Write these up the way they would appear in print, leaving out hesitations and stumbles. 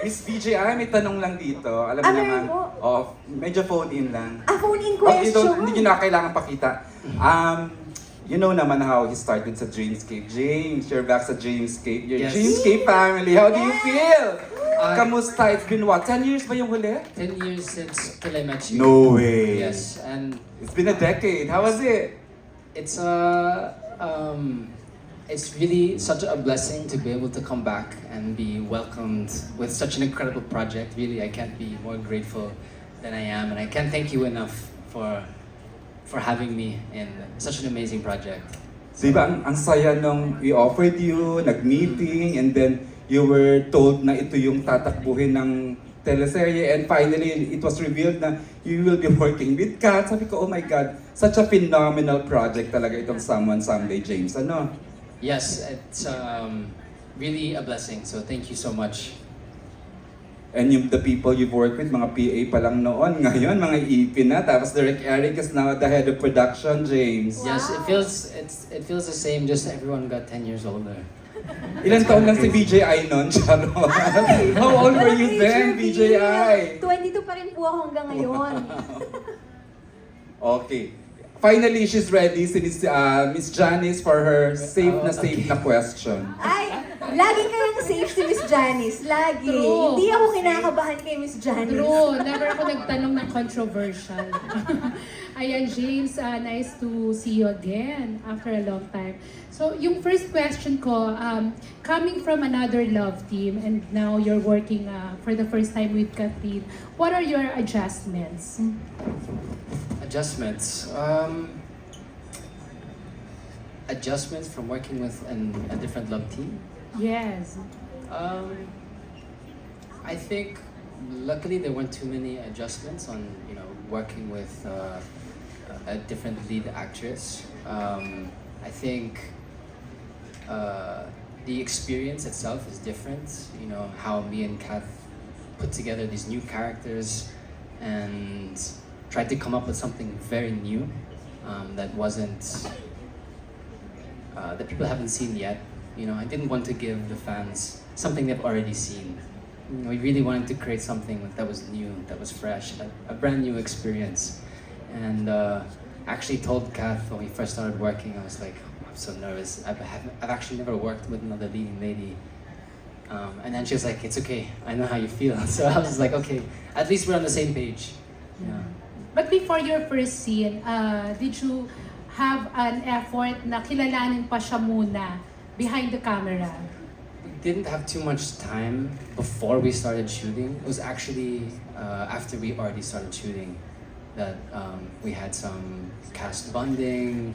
Miss BJI, may tanong lang dito. Alam niyo naman, meron po? oh, medyo phone in lang. Phone-in Okay, question. hindi nyo na kailangan pakita. You know naman how he started sa Dreamscape. James, you're back sa Dreamscape. Your Yes. Dreamscape family, how do you feel? Uh, Kamusta? It's been what? 10 years ba yung huli? 10 years since till I met you. No way. Yes, and It's been a decade. How was it? it's it's really such a blessing to be able to come back and be welcomed with such an incredible project. Really, I can't be more grateful than I am, and I can't thank you enough for having me in such an amazing project. Diba, ang saya nung we offered you, nag-meeting, and then you were told na ito yung tatakbuhin ng teleserye, and finally, it was revealed na you will be working with Kat. Sabi ko, oh my God, such a phenomenal project talaga itong Someone Someday, James. Ano? Yes, it's really a blessing. So thank you so much. And the people you've worked with, mga PA pa lang noon, ngayon, mga EP na, tapos Derek Eric is now the head of production, James. Yes, it feels the same. Just everyone got 10 years older. Ilan taon lang si BJI noon, Charo? How old were you then, BJI? 22 pa rin po ako hanggang ngayon. Okay. Finally, she's ready, si Miss Janice for her safe na question. Ay, lagi kayong safe si Miss Janice. Lagi. True. Hindi ako kinakabahan kay Miss Janice. True, never ako nagtanong ng controversial. Ayan, James, nice to see you again after a long time. So, yung first question ko, coming from another love team and now you're working for the first time with Kathleen, what are your adjustments? Adjustments. Adjustments from working with a different love team. Yes. I think luckily there weren't too many adjustments on working with a different lead actress. I think the experience itself is different. You know how me and Kath put together these new characters and tried to come up with something very new that wasn't that people haven't seen yet. You know, I didn't want to give the fans something they've already seen. You know, we really wanted to create something that was new, that was fresh, a brand new experience. And actually told Kath when we first started working, I was like, I'm so nervous. I've actually never worked with another leading lady. And then she was like, it's okay, I know how you feel. So I was like, okay, at least we're on the same page. Yeah. But before your first scene, did you have an effort na kilalanin pa siya muna behind the camera? We didn't have too much time before we started shooting. It was actually after we already started shooting that we had some cast bonding,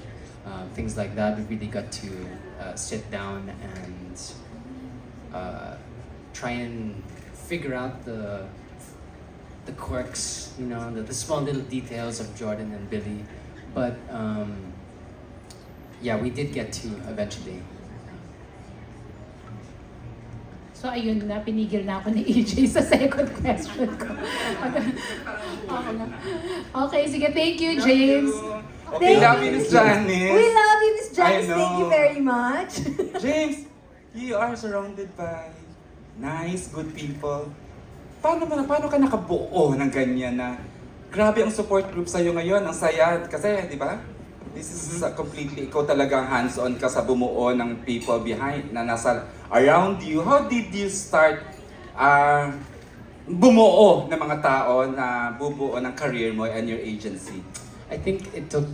things like that. We really got to sit down and try and figure out the quirks, you know, the small little details of Jordan and Billy. But yeah, we did get to eventually. So ayun na, pinigil na ako ni EJ sa second question ko. Okay na. Okay, sige, thank you, James. Okay, Thank love you, you, Miss Miss Janice. We love you, Miss Janice. I know. Thank you very much. James, you are surrounded by nice, good people. Paano ka nakabuo ng ganyan na grabe ang support group sa'yo ngayon, ang saya. Kasi, di ba? This is completely, ikaw talagang hands-on ka sa bumuo ng people behind na nasa around you. How did you start bumuo ng mga tao na bubuo ng career mo and your agency? I think it took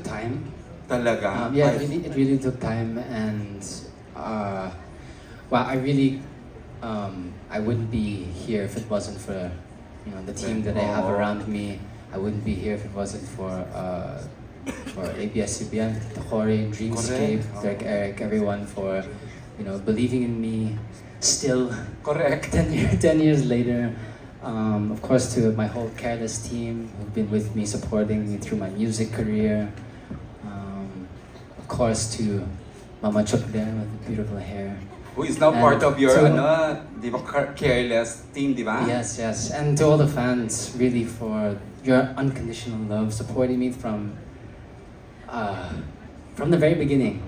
time. Talaga? Yeah, it really took time, and well, I wouldn't be here if it wasn't for the team that I have around me. I wouldn't be here if it wasn't for ABS-CBN, Corey, Dreamscape, Correct. Derek Eric, everyone for believing in me. Still, Correct. 10 years later. Of course, to my whole Careless team who've been with me, supporting me through my music career. Of course, to Mama Chuk there with the beautiful hair. Who is now And part of your to- di ba, Careless team, di ba? Yes, yes. And to all the fans, really for your unconditional love, supporting me from the very beginning.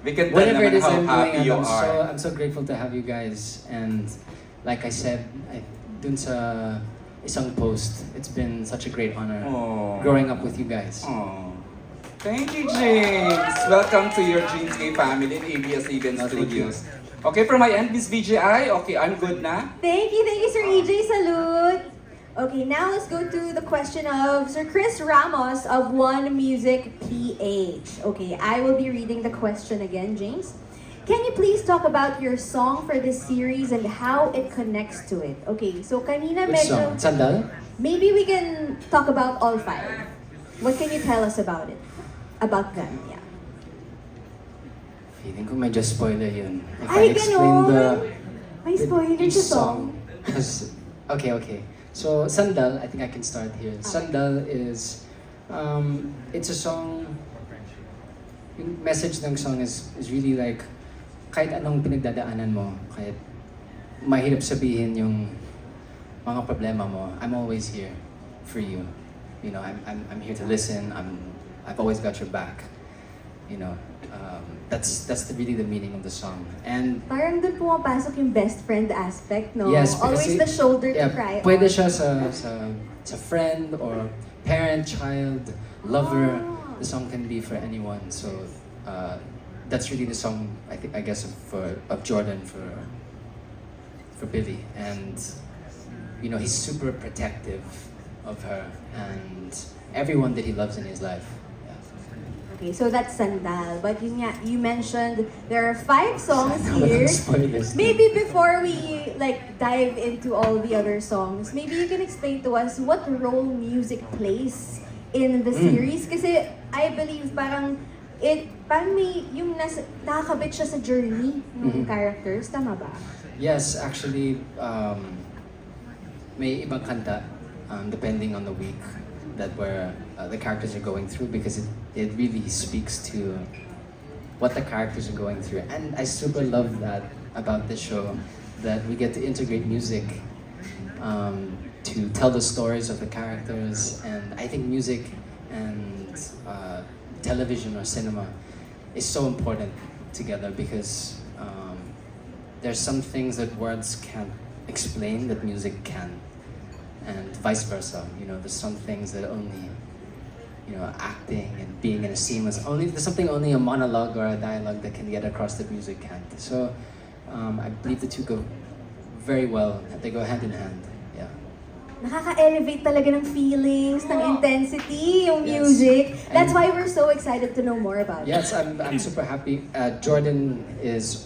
We can tell Whatever naman it is how I'm happy doing, you I'm are. so grateful to have you guys. And like I said, dun sa isang post, it's been such a great honor Oh. growing up with you guys. Oh. Thank you, James. Welcome to your Dreams Gay family in ABS-CBN Oh, thank you. Studios. Okay, from my end, Miss VGI. Okay, I'm good na. Thank you, Sir EJ. Salute! Okay, now let's go to the question of Sir Chris Ramos of One Music PH. Okay, I will be reading the question again, James. Can you please talk about your song for this series and how it connects to it? Okay, so kanina Which medyo... song? Sandal? Maybe we can talk about all five. What can you tell us about it? About them, yeah. Feeling ko medyo spoiler yun. If Ay, I explain May spoiler each sa song. Because, okay. So, Sandal, I think I can start here. Sandal is, it's a song, yung message ng song is really like, kahit anong pinagdadaanan mo, kahit mahirap sabihin yung mga problema mo, I'm always here for you. You know, I'm here to listen. I've always got your back. You know, that's really the meaning of the song. And Parang doon pumapasok yung best friend aspect, no? yes, because Always the shoulder to cry on. pwede siya sa friend or parent, child, lover. Ah. The song can be for anyone. So that's really the song I guess of Jordan for Billy. And you know, he's super protective of her and everyone that he loves in his life. Okay, so that's Sandal. But yun nga, you mentioned there are 5 songs Walang here. spoilers. Maybe before we like dive into all the other songs, maybe you can explain to us what role music plays in the series. Kasi I believe parang may yung nakakabit siya sa journey ng characters. Tama ba? Yes, actually, may ibang kanta depending on the week that where the characters are going through because it really speaks to what the characters are going through. And I super love that about this show, that we get to integrate music to tell the stories of the characters. And I think music and television or cinema is so important together because there's some things that words can't explain that music can, and vice versa. You know, there's some things that only, you know, acting and being in a scene there's something only a monologue or a dialogue that can get across that music can't. So I believe the two go very well. They go hand in hand. Yeah. Nakaka-elevate talaga ng feelings, ng intensity, yung Yes. music. That's And- why we're so excited to know more about it. Yes, I'm super happy. Jordan is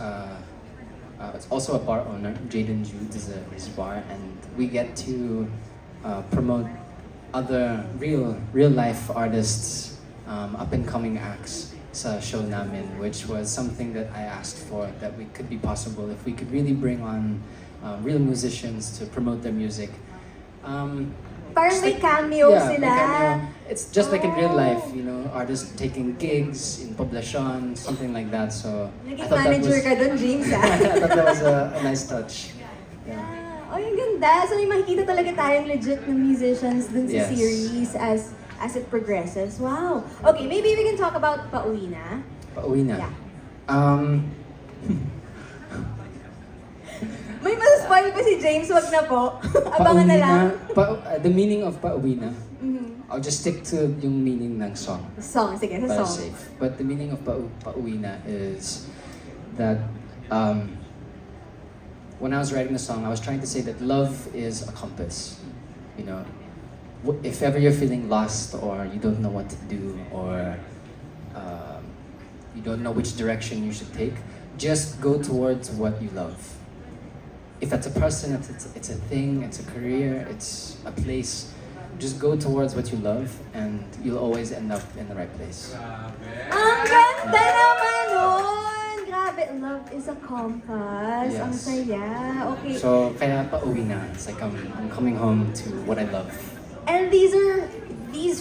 it's also a bar owner. Jaden Jude is his bar, and we get to promote other real life artists, up and coming acts sa show namin, which was something that I asked for, that we could be possible if we could really bring on real musicians to promote their music. Parang Just may like- cameo yeah, sila. may cameo. It's just like in real Oh. life, you know, artists taking gigs in poblacion, something like that. So I Naging thought that manager was, ka doon, James, ah. I thought that was a nice touch. Yeah. Yeah. Oh, yung ganda. So may makikita talaga tayong legit na musicians dun sa Yes. series as it progresses. Wow. Okay, maybe we can talk about Pauwi Na. Pauwi na. Yeah. May masaspoil pa si James, wag na po. Abangan na lang. The meaning of pauwi na. Mhm. I'll just stick to yung meaning ng song. Song, sige, sa Para song. safe. But the meaning of pauwi na is that when I was writing the song, I was trying to say that love is a compass. You know, if ever you're feeling lost or you don't know what to do or you don't know which direction you should take, just go towards what you love. If it's a person, if it's a thing, it's a career, it's a place, just go towards what you love and you'll always end up in the right place. Ang ganda naman nun! Grabe, love is a compass. Yes. Ang saya. Okay. So, kaya pauwi na. It's like I'm coming home to what I love. And these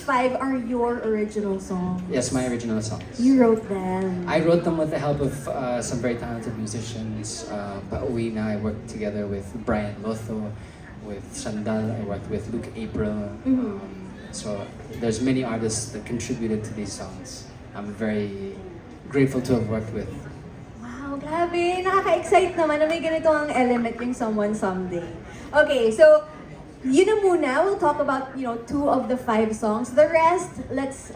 5 are your original songs. Yes, my original songs. You wrote them. I wrote them with the help of some very talented musicians. Pauwi na, I worked together with Brian Lotho, with Sandal, I worked with Luke April. Mhm. So there's many artists that contributed to these songs. I'm very grateful to have worked with. Wow, grabe Grabe, nakaka-excite naman na may ganito ang element yung Someone Someday. Okay, so yun na muna. We'll talk about, 2 of the 5 songs. The rest, let's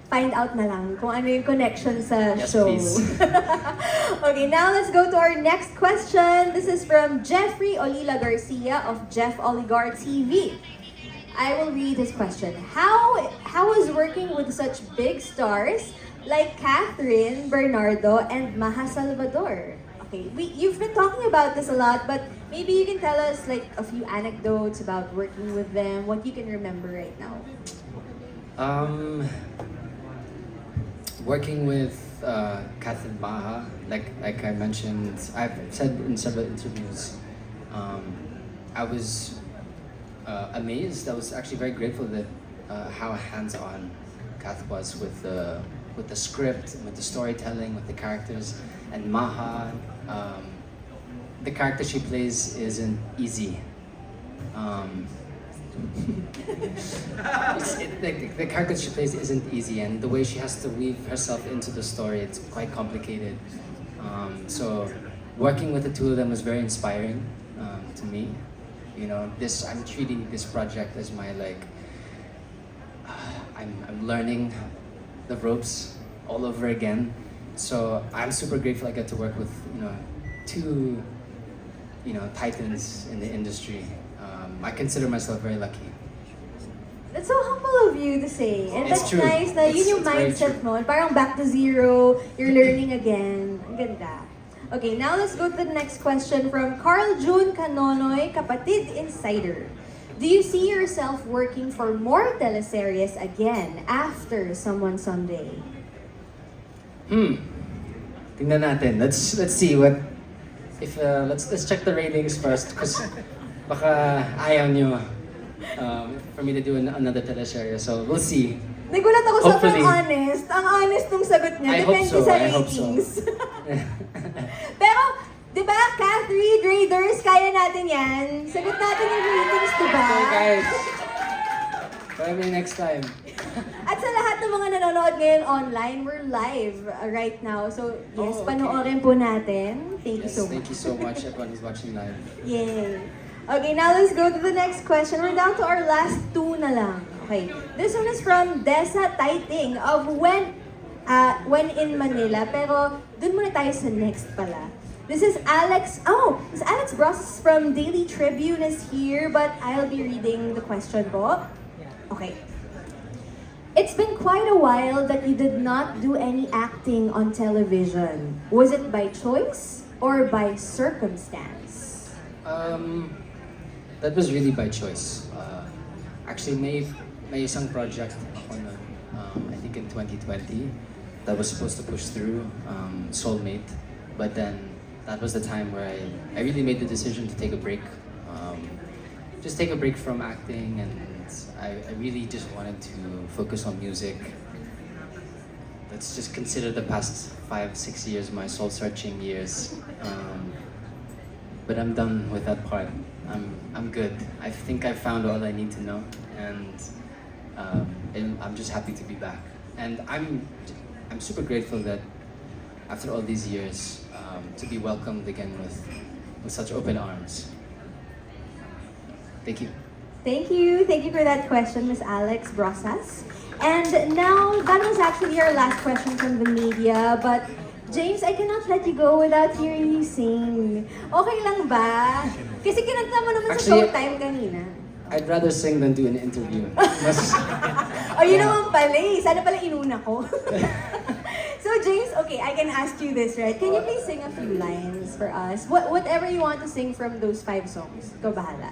find out na lang kung ano yung connection sa Yes, show. please. Okay, now let's go to our next question. This is from Jeffrey Olila Garcia of Jeff Oligar TV. I will read his question. How is working with such big stars like Catherine, Bernardo, and Maha Salvador? Okay, you've been talking about this a lot, but maybe you can tell us like a few anecdotes about working with them, what you can remember right now. Working with Kath and Maha, like I mentioned, I've said in several interviews, I was amazed. I was actually very grateful that how hands-on Kath was with the script, with the storytelling, with the characters, and Maha, the character she plays isn't easy. The character she plays isn't easy, and the way she has to weave herself into the story, it's quite complicated. So working with the two of them was very inspiring to me. I'm treating this project as my I'm learning the ropes all over again. So I'm super grateful I get to work with two titans in the industry. I consider myself very lucky. That's so humble of you to say. And It's that's true. nice na yun yung It's very mindset true. mo. Parang back to zero, you're learning again. Ang ganda. Okay, now let's go to the next question from Carl June Canonoy, Kapatid Insider. Do you see yourself working for more teleseries again after Someone Someday? Tingnan natin. Let's see what if let's check the ratings first because baka ayaw nyo for me to do another teleserye. So we'll see. Nagulat ako sa Hopefully. honest. Ang honest nung sagot niya. I hope Depende so, sa I hope so. ratings. Pero, di ba, Catherine, Raiders, kaya natin yan. Sagot natin yung ratings, di ba? So guys, try me next time. At sa lahat ng mga nanonood ngayon online, we're live right now. So, yes, Oh, okay. panoorin po natin. Thank you Yes, so thank much. you so much everyone who's watching live. Yay. Okay, now let's go to the next question. We're down to our last 2 na lang. Okay, this one is from Desa Taiting of When in Manila. Pero dun muna tayo sa next pala. This is Alex. Oh, this Alex Bros from Daily Tribune is here, but I'll be reading the question po. Okay. It's been quite a while that you did not do any acting on television. Was it by choice or by circumstance? That was really by choice. Actually, may isang project ako na, I think in 2020, that was supposed to push through, Soulmate. But then, that was the time where I really made the decision to take a break. Just take a break from acting, and I really just wanted to focus on music. Let's just consider the past 5-6 years my soul-searching years. But I'm done with that part. I'm good. I think I found all I need to know, and I'm just happy to be back. And I'm super grateful that after all these years, to be welcomed again with such open arms. Thank you. Thank you. Thank you for that question, Miss Alex Brosas. And now, that was actually our last question from the media, but James, I cannot let you go without hearing you sing. Okay lang ba? Kasi kinanta mo naman sa Actually, Showtime kanina. I'd rather sing than do an interview. Mas, O yun naman pala eh. Sana pala inuna ko. So James, okay, I can ask you this, right? Can you please sing a few lines for us? Whatever you want to sing from those 5 songs. Ikaw bahala.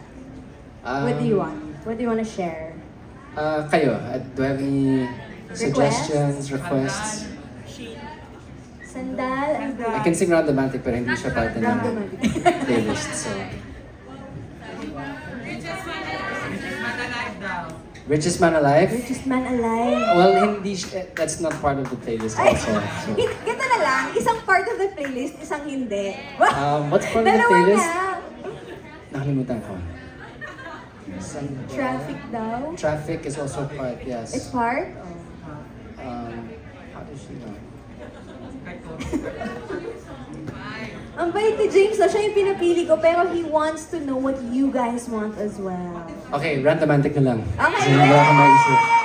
What do you want? What do you want to share? Kayo, do I have any suggestions, requests? Sandal and I can sing Round the Mantic pero hindi siya parte ng Round the Mantic. playlist. So. Richest Man Alive? Richest Man Alive. Well, hindi that's not part of the playlist Ay, also. So. ganito na lang. Isang part of the playlist, isang hindi. What's part of the Dalawa playlist? na. Nakalimutan ko. Traffic daw. Traffic is also part, yes. It's part? How does she know? Ang bait ni James, siya yung pinapili ko, pero he wants to know what you guys want as well. Okay, randomantic na lang. Okay, Kasi wala akong maisip.